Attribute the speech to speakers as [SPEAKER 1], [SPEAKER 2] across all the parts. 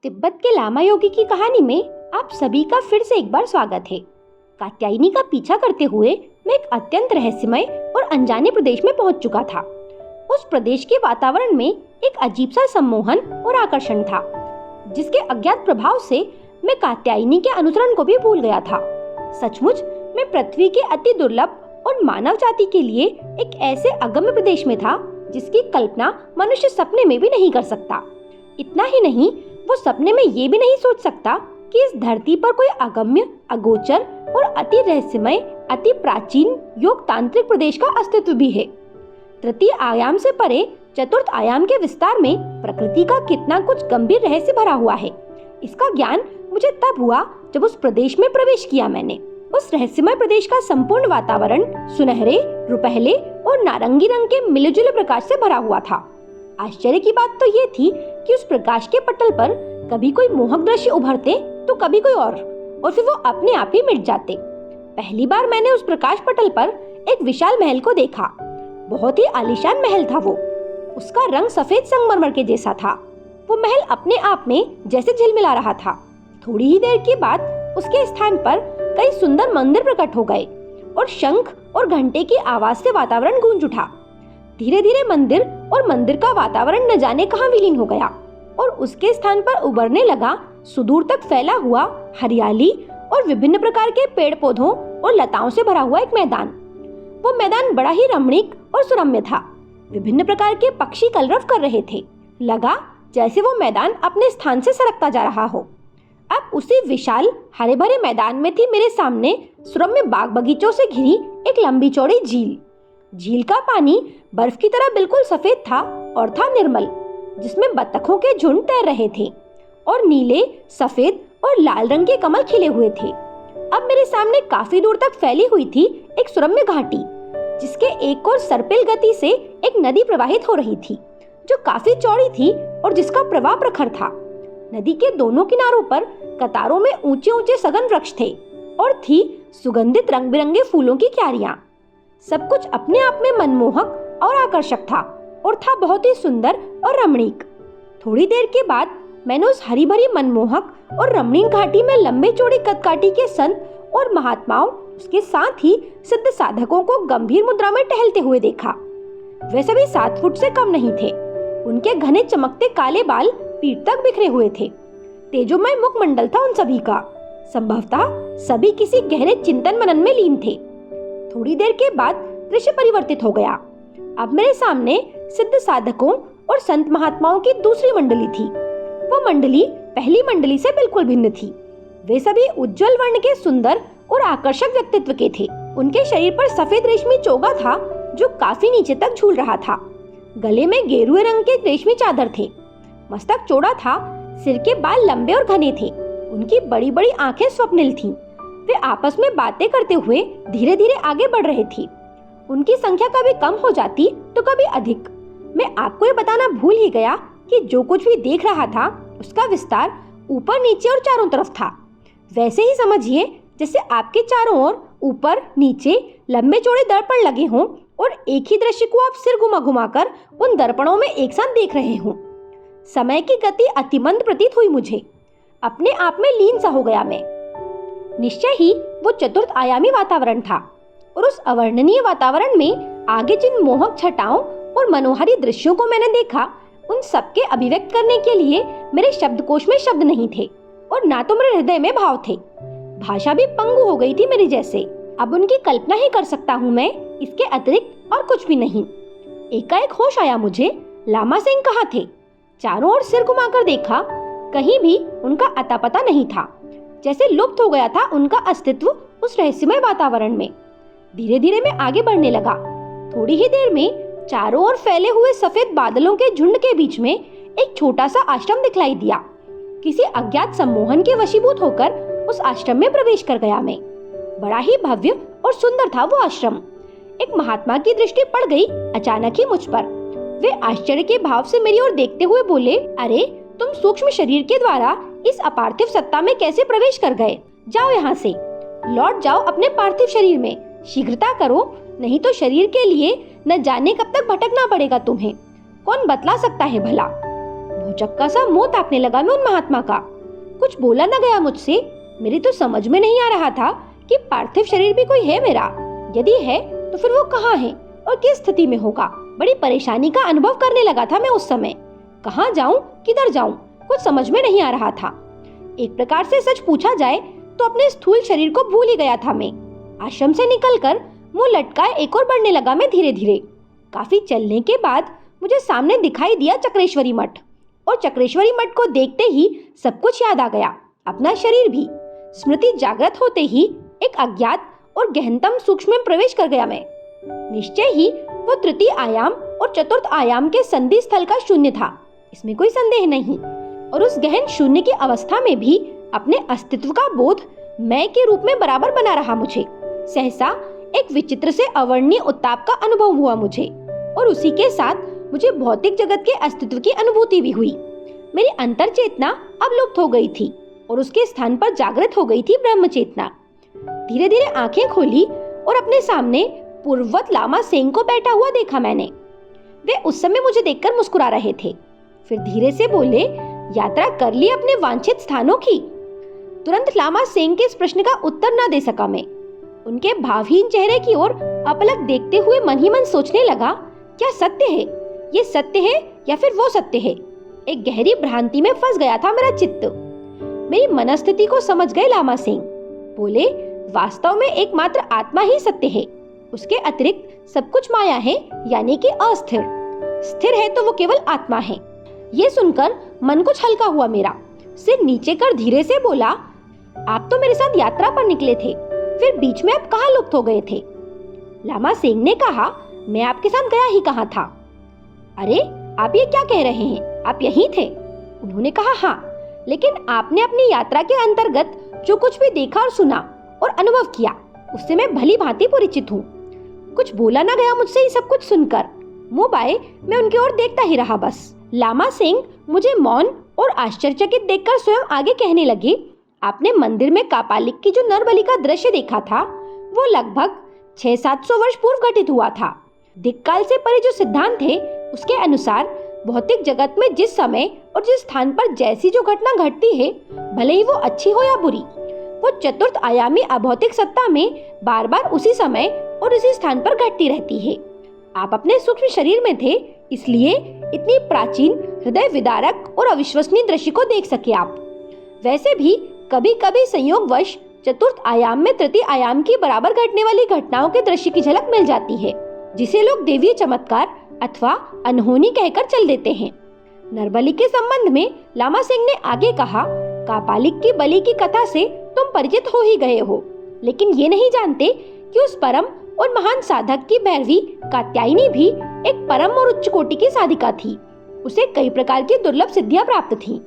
[SPEAKER 1] तिब्बत के लामा योगी की कहानी में आप सभी का फिर से एक बार स्वागत है। कात्यायनी का पीछा करते हुए मैं एक अत्यंत रहस्यमय और अनजाने प्रदेश में पहुंच चुका था। उस प्रदेश के वातावरण में एक अजीब सा सम्मोहन और आकर्षण था, जिसके अज्ञात प्रभाव से मैं कात्यायनी के अनुसरण को भी भूल गया था। सचमुच मैं पृथ्वी के अति दुर्लभ और मानव जाति के लिए एक ऐसे अगम्य प्रदेश में था जिसकी कल्पना मनुष्य सपने में भी नहीं कर सकता। इतना ही नहीं, वो सपने में ये भी नहीं सोच सकता कि इस धरती पर कोई अगम्य, अगोचर और अति रहस्यमय, अति प्राचीन योग तांत्रिक प्रदेश का अस्तित्व भी है। तृतीय आयाम से परे चतुर्थ आयाम के विस्तार में प्रकृति का कितना कुछ गंभीर रहस्य भरा हुआ है, इसका ज्ञान मुझे तब हुआ जब उस प्रदेश में प्रवेश किया मैंने। उस रहस्यमय प्रदेश का संपूर्ण वातावरण सुनहरे, रुपहले और नारंगी रंग के मिले-जुले प्रकाश से भरा हुआ था। आश्चर्य की बात तो ये थी कि उस प्रकाश के पटल पर कभी कोई मोहक दृश्य उभरते तो कभी कोई और फिर वो अपने आप ही मिट जाते। पहली बार मैंने उस प्रकाश पटल पर एक विशाल महल को देखा। बहुत ही आलीशान महल था वो। उसका रंग सफेद संगमरमर के जैसा था। वो महल अपने आप में जैसे झिलमिला रहा था। थोड़ी ही देर के बाद उसके स्थान पर कई सुंदर मंदिर प्रकट हो गए और शंख और घंटे की आवाज से वातावरण गूंज उठा। धीरे धीरे मंदिर का वातावरण न जाने कहां विलीन हो गया और उसके स्थान पर उभरने लगा सुदूर तक फैला हुआ हरियाली और विभिन्न प्रकार के पेड़ पौधों और लताओं से भरा हुआ एक मैदान। वो मैदान बड़ा ही रमणीक और सुरम्य था। विभिन्न प्रकार के पक्षी कलरव कर रहे थे। लगा जैसे वो मैदान अपने स्थान से सरकता जा रहा हो। अब उसी विशाल हरे भरे मैदान में थी मेरे सामने सुरम्य बाग बगीचों से घिरी एक लंबी चौड़ी झील। झील का पानी बर्फ की तरह बिल्कुल सफेद था और था निर्मल, जिसमें बत्तखों के झुंड तैर रहे थे और नीले, सफेद और लाल रंग के कमल खिले हुए थे। अब मेरे सामने काफी दूर तक फैली हुई थी एक सुरम्य घाटी, जिसके एक ओर सर्पिल गति से एक नदी प्रवाहित हो रही थी, जो काफी चौड़ी थी और जिसका प्रवाह प्रखर था। नदी के दोनों किनारों पर कतारों में ऊंचे ऊंचे सघन वृक्ष थे और थी सुगंधित रंग बिरंगे फूलों की क्यारियां। सब कुछ अपने आप में मनमोहक और आकर्षक था और था बहुत ही सुंदर और रमणीक। थोड़ी देर के बाद मैंने उस हरी भरी मनमोहक और रमणीक घाटी में लंबे चौड़े कदकाठी के संत और महात्माओं, उसके साथ ही सिद्ध साधकों को गंभीर मुद्रा में टहलते हुए देखा। वे सभी 7 फुट से कम नहीं थे। उनके घने चमकते काले बाल पीठ तक बिखरे हुए थे। तेजोमय मुखमंडल था उन सभी का। संभवतः सभी किसी गहरे चिंतन मनन में लीन थे। थोड़ी देर के बाद दृश्य परिवर्तित हो गया। अब मेरे सामने सिद्ध साधकों और संत महात्माओं की दूसरी मंडली थी। वो मंडली पहली मंडली से बिल्कुल भिन्न थी। वे सभी उज्जवल वर्ण के सुंदर और आकर्षक व्यक्तित्व के थे। उनके शरीर पर सफेद रेशमी चोगा था जो काफी नीचे तक झूल रहा था। गले में गेरुए रंग के रेशमी चादर थे। मस्तक चौड़ा था। सिर के बाल लंबे और घने थे। उनकी बड़ी बड़ी आंखें स्वप्निल थीं। वे आपस में बातें करते हुए धीरे धीरे आगे बढ़ रहे थे। उनकी संख्या कभी कम हो जाती तो कभी अधिक। मैं आपको ये बताना भूल ही गया कि जो कुछ भी देख रहा था उसका विस्तार ऊपर, नीचे और चारों तरफ था। वैसे ही समझिए जैसे आपके चारों ओर ऊपर नीचे लंबे चौड़े दर्पण लगे हों और एक ही दृश्य को आप सिर घुमा घुमा कर उन दर्पणों में एक साथ देख रहे हों। समय की गति अति मंद प्रतीत हुई मुझे। अपने आप में लीन सा हो गया मैं। निश्चय ही वो चतुर्थ आयामी वातावरण था और उस अवर्णनीय वातावरण में आगे जिन मोहक छटाओं और मनोहारी दृश्यों को मैंने देखा, उन सबके अभिव्यक्त करने के लिए मेरे शब्दकोश में शब्द नहीं थे और ना तो मेरे हृदय में भाव थे। भाषा भी पंगु हो गई थी मेरी जैसे। अब उनकी कल्पना ही कर सकता हूँ मैं, इसके अतिरिक्त और कुछ भी नहीं। एकाएक होश आया मुझे। लामा सिंह कहाँ थे? चारों ओर सिर घुमाकर देखा, कहीं भी उनका अता पता नहीं था। जैसे लुप्त हो गया था उनका अस्तित्व उस रहस्यमय वातावरण में। धीरे धीरे मैं आगे बढ़ने लगा। थोड़ी ही देर में चारों ओर फैले हुए सफेद बादलों के झुंड के बीच में एक छोटा सा आश्रम दिखलाई दिया। किसी अज्ञात सम्मोहन के वशीभूत होकर उस आश्रम में प्रवेश कर गया मैं। बड़ा ही भव्य और सुंदर था वो आश्रम। एक महात्मा की दृष्टि पड़ गई अचानक ही मुझ पर। वे आश्चर्य के भाव से मेरी ओर देखते हुए बोले, अरे तुम सूक्ष्म शरीर के द्वारा इस अपार्थिव सत्ता में कैसे प्रवेश कर गए? जाओ यहाँ से, लौट जाओ अपने पार्थिव शरीर में। शीघ्रता करो, नहीं तो शरीर के लिए न जाने कब तक भटकना पड़ेगा तुम्हें। कौन बतला सकता है भला? भौचक्का सा मुंह ताकने लगा मैं उन महात्मा का। कुछ बोला न गया मुझसे। मेरी तो समझ में नहीं आ रहा था कि पार्थिव शरीर भी कोई है मेरा। यदि है तो फिर वो कहाँ है और किस स्थिति में होगा। बड़ी परेशानी का अनुभव करने लगा था मैं उस समय। कहाँ जाऊं, किधर जाऊं, कुछ समझ में नहीं आ रहा था। एक प्रकार से सच पूछा जाए तो अपने स्थूल शरीर को भूल ही गया था मैं। आश्रम से निकलकर मुंह लटकाए एक और बढ़ने लगा मैं धीरे धीरे। काफी चलने के बाद मुझे सामने दिखाई दिया चक्रेश्वरी मठ, और चक्रेश्वरी मठ को देखते ही सब कुछ याद आ गया, अपना शरीर भी। स्मृति जागृत होते ही एक अज्ञात और गहनतम सूक्ष्म में प्रवेश कर गया मैं। निश्चय ही वो तृतीय आयाम और चतुर्थ आयाम के संधि स्थल का शून्य था, इसमें कोई संदेह नहीं। और उस गहन शून्य की अवस्था में भी अपने अस्तित्व का बोध मैं के रूप में बराबर बना रहा मुझे। सहसा एक विचित्र से अवर्णनीय उत्ताप का अनुभव हुआ मुझे, और उसी के साथ मुझे भौतिक जगत के अस्तित्व की अनुभूति भी हुई। मेरी अंतर चेतना अब लुप्त हो गई थी और उसके स्थान पर जागृत हो गई थी ब्रह्म चेतना। धीरे धीरे आंखें खोली और अपने सामने पूर्ववत लामा सेन को बैठा हुआ देखा मैंने। वे उस समय मुझे देखकर मुस्कुरा रहे थे। फिर धीरे से बोले, यात्रा कर ली अपने वांछित स्थानों की? तुरंत लामा सेन के इस प्रश्न का उत्तर न दे सका मैं। उनके भावहीन चेहरे की ओर अपलक देखते हुए मन ही मन सोचने लगा, क्या सत्य है? ये सत्य है या फिर वो सत्य है? एक गहरी भ्रांति में फंस गया था मेरा चित्त। मेरी मनस्थिति को समझ गए लामा सिंह। बोले, वास्तव में एकमात्र आत्मा ही सत्य है, उसके अतिरिक्त सब कुछ माया है, यानी कि अस्थिर। स्थिर है तो वो केवल आत्मा है। ये सुनकर मन कुछ हल्का हुआ मेरा। सिर नीचे कर धीरे से बोला, आप तो मेरे साथ यात्रा पर निकले थे, फिर बीच में आप कहाँ लुप्त हो गए थे? लामा सिंह ने कहा, मैं आपके साथ गया ही कहाँ था। अरे, आप ये क्या कह रहे हैं? आप यहीं थे? उन्होंने कहा, हाँ, लेकिन आपने अपनी यात्रा के अंतर्गत जो कुछ भी देखा और सुना और अनुभव किया, उससे मैं भली भांति परिचित हूँ। कुछ बोला ना गया मुझसे ये सब कुछ सुनकर। मुंह बाए मैं उनकी ओर देखता ही रहा बस। लामा सिंह मुझे मौन और आश्चर्यचकित देखकर स्वयं आगे कहने लगे, आपने मंदिर में कापालिक की जो नरबलि का दृश्य देखा था, वो लगभग 600-700 वर्ष पूर्व घटित हुआ था। दिक्काल से परे जो सिद्धांत थे, उसके अनुसार भौतिक जगत में जिस समय और जिस स्थान पर जैसी जो घटना घटती है, भले ही वो अच्छी हो या बुरी, वो चतुर्थ आयामी अभौतिक सत्ता में बार बार उसी समय और उसी स्थान पर घटती रहती है। आप अपने सूक्ष्म शरीर में थे, इसलिए इतनी प्राचीन, हृदय विदारक और अविश्वसनीय दृश्य को देख सके आप। वैसे भी कभी कभी संयोगवश चतुर्थ आयाम में तृतीय आयाम की बराबर घटने वाली घटनाओं के दृश्य की झलक मिल जाती है, जिसे लोग देवीय चमत्कार अथवा अनहोनी कहकर चल देते हैं। नरबलि के संबंध में लामा सिंह ने आगे कहा, कापालिक की बलि की कथा से तुम परिचित हो ही गए हो, लेकिन ये नहीं जानते कि उस परम और महान साधक की भैरवी कात्यायनी भी एक परम और उच्च कोटि की साधिका थी। उसे कई प्रकार की दुर्लभ सिद्धियां प्राप्त थीं।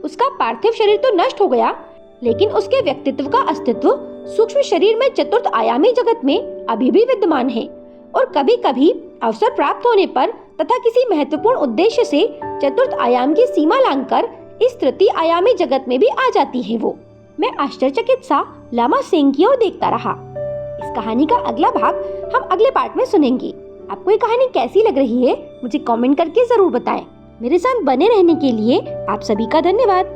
[SPEAKER 1] उसका पार्थिव शरीर तो नष्ट हो गया, लेकिन उसके व्यक्तित्व का अस्तित्व सूक्ष्म शरीर में चतुर्थ आयामी जगत में अभी भी विद्यमान है, और कभी कभी अवसर प्राप्त होने पर तथा किसी महत्वपूर्ण उद्देश्य से चतुर्थ आयाम की सीमा लांघकर इस तृतीय आयामी जगत में भी आ जाती है वो। मैं आश्चर्यचकित सा लामा सिंह की ओर देखता रहा। इस कहानी का अगला भाग हम अगले पार्ट में सुनेंगे। आपको ये कहानी कैसी लग रही है, मुझे कमेंट करके जरूर बताएं। मेरे साथ बने रहने के लिए आप सभी का धन्यवाद।